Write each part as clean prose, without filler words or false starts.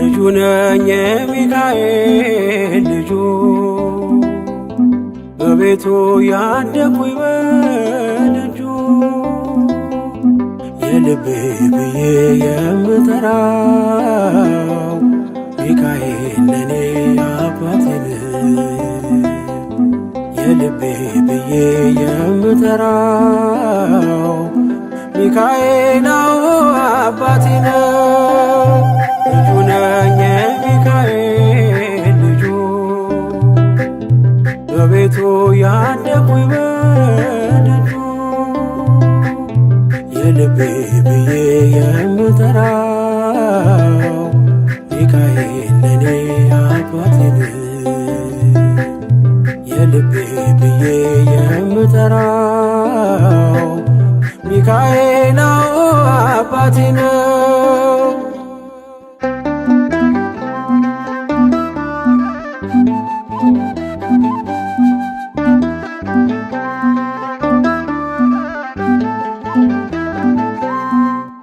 ልጁ ነኝ የሚካኤል ልጁ በቤቱ ያደኩኝ በደጁ የልቤ ብዬ የምጠራው ሚካኤል ለኔ አባቴ ነው። የልቤ ብዬ የምጠራው ሚካኤል አባቴ ነው። ልጁ ነኝ የሚካኤል ልጁ በቤቱ ያደኩኝ በደጁ የልቤ ብዬ የምጠራው ሚካኤል ለኔ አባቴ ነው። የልቤ ብዬ የምጠራው ሚካኤል አባቴ ነው።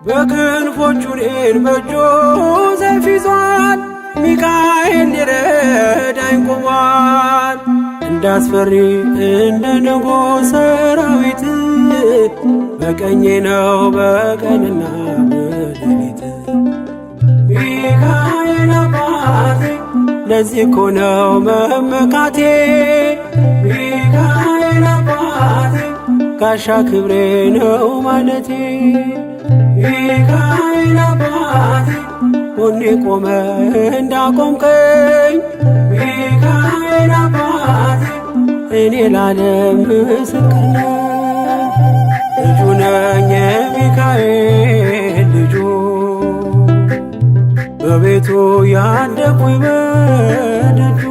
በክንፎቹ እኔን በእጁ ሰይፍ ይዟል። ሚካኤል ሊረዳኝ ቆሟል። እንዳስፈሪ እንደ ንጉሥ ሰራዊት በቀኜ ነው በቀንና በሌሊት። ሚካኤል አባቴ ለዚህ እኮ ነው መመካቴ። ሚካኤል አባቴ ጋሻ ክብሬ ነው ማለቴ። ሚካኤል አባቴ ጎኔ ቆመ እንዳቆምከኝ። ሚካኤል አባቴ እኔ ላለም ምስክር ነኝ። ልጁ ነኝ የሚካኤል ልጁ በቤቱ ያደኩኝ በደጁ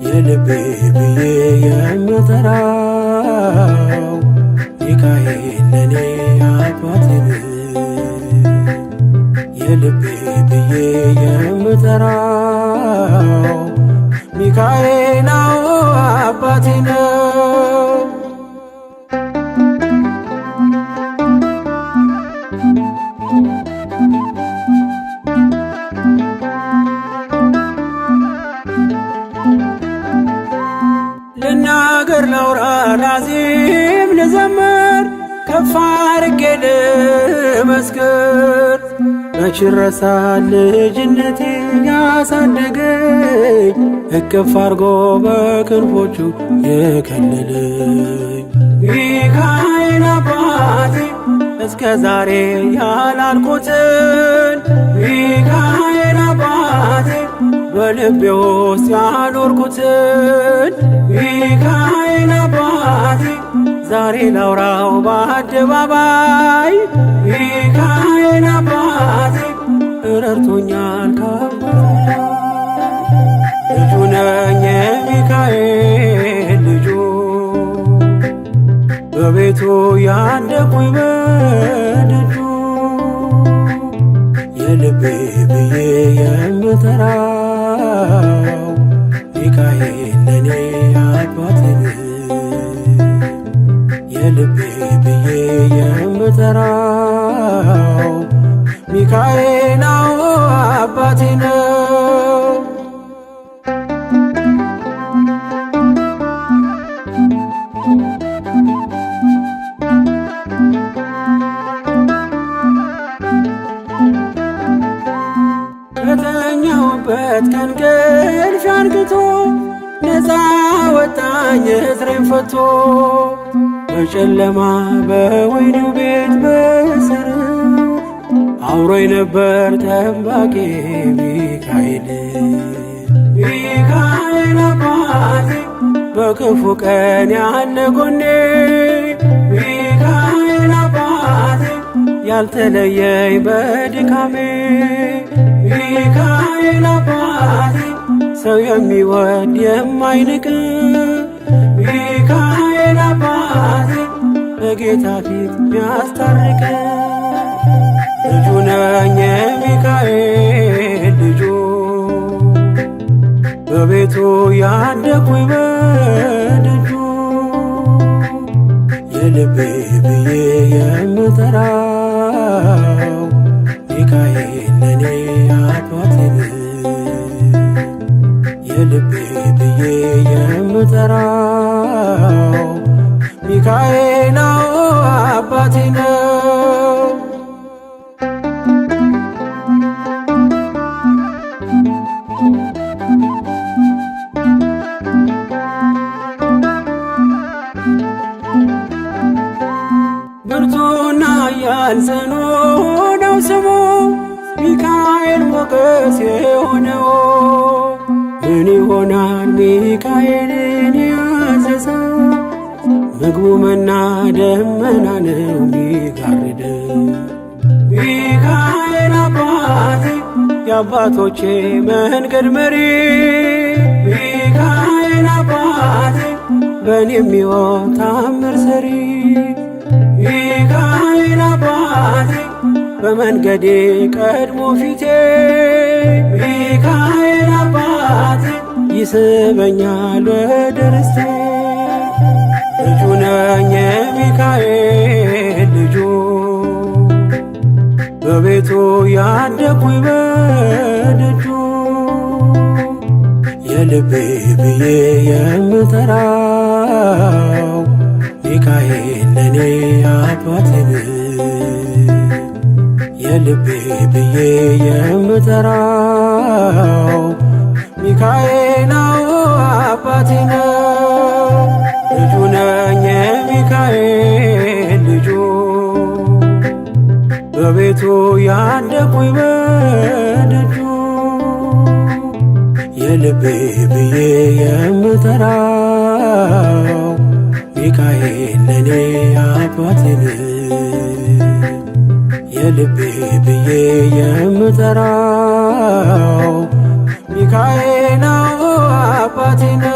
የልቤ ብዬ የምጠራው ሚካኤል ለኔ አባቴ ነው። የልቤ ብዬ የምጠራው ሚካኤል አባቴ ነው። ልናገር ላውራ ላዜም ልዘምር ከፍ አድርጌ ልመስክር። መች ረሳል ልጅነቴ ያሳደገኝ እቅፍ አርጎ በክንፎቹ የከለለኝ። ሚካኤል አባቴ እስከ ዛሬ ያላልኩትን ሚካኤል አባቴ በልቤ ውስጥ ያኖርኩትን ሚካኤል አባቴ ዛሬ ላውራው በአደባባይ። ሚካኤል አባቴ ረድቶኛል ከአባቴ። ልጁ ነኝ የሚካኤል ልጁ በቤቱ ያደኩኝ በደጁ የልቤ ብዬ የምጠራው ሚካኤል ለኔ አባቴ ነው። የልቤ ብዬ የምጠራው ሚካኤል አባቴ ነው። ከተኛሁበት ከእንቅልፌ አንቅቶ ነፃ ወጣኝ እስሬን ፈቶ። በጨለማ በወህኒው ቤት በእስር አብሮኝ ነበር ጠባቂ ሚካኤል። ሚካኤል አባቴ በክፉ ቀን ያለ ጎኔ። ሚካኤል አባቴ ያልተለየኝ በድካሜ። ሚካኤል አባቴ ሰው የሚወድ የማይንቅ። ሚካኤል አባቴ በጌታ ፊት ሚያስታርቅ። ልጁ ነኝ የሚካኤል ልጁ በቤቱ ያደኩኝ በደጁ የልቤ ብዬ የምጠራው ሚካኤል ለኔ አባቴ የልቤ ብዬ የምጠራው ሚካኤል አባቴ ነው። ብርቱና ኃያል ጽኑ ነው ስሙ ሚካኤል ሞገስ የሆነው። ምን ይሆናል ሚካኤልን ያዘዘው? ምግቡ መና ደመና ነው ሚጋርደው። ሚካኤል አባቴ የአባቶቼ መንገድ መሪ፣ ሚካኤል አባቴ በእኔ የሚሆን ታምር ሰሪ፣ ሚካኤል አባቴ በመንገዴ ቀድሞ ፊቴ፣ ሚካኤል አባቴ ይስበኛል ወደ ርስቴ። ልጁ ነኝ የሚካኤል ልጁ በቤቱ ያደኩኝ በደጁ የልቤ ብዬ የምጠራው ሚካኤል ለኔ አባቴ የልቤ ብዬ የምጠራው ሚካኤል አባቴ ነው። ልጁ ነኝ የሚካኤል ልጁ በቤቱ ያደኩኝ በደጁ የልቤ ብዬ የምጠራው ሚካኤል ለኔ አባቴ የልቤ ብዬ የምጠራው ሚካኤል አባቴ ነው።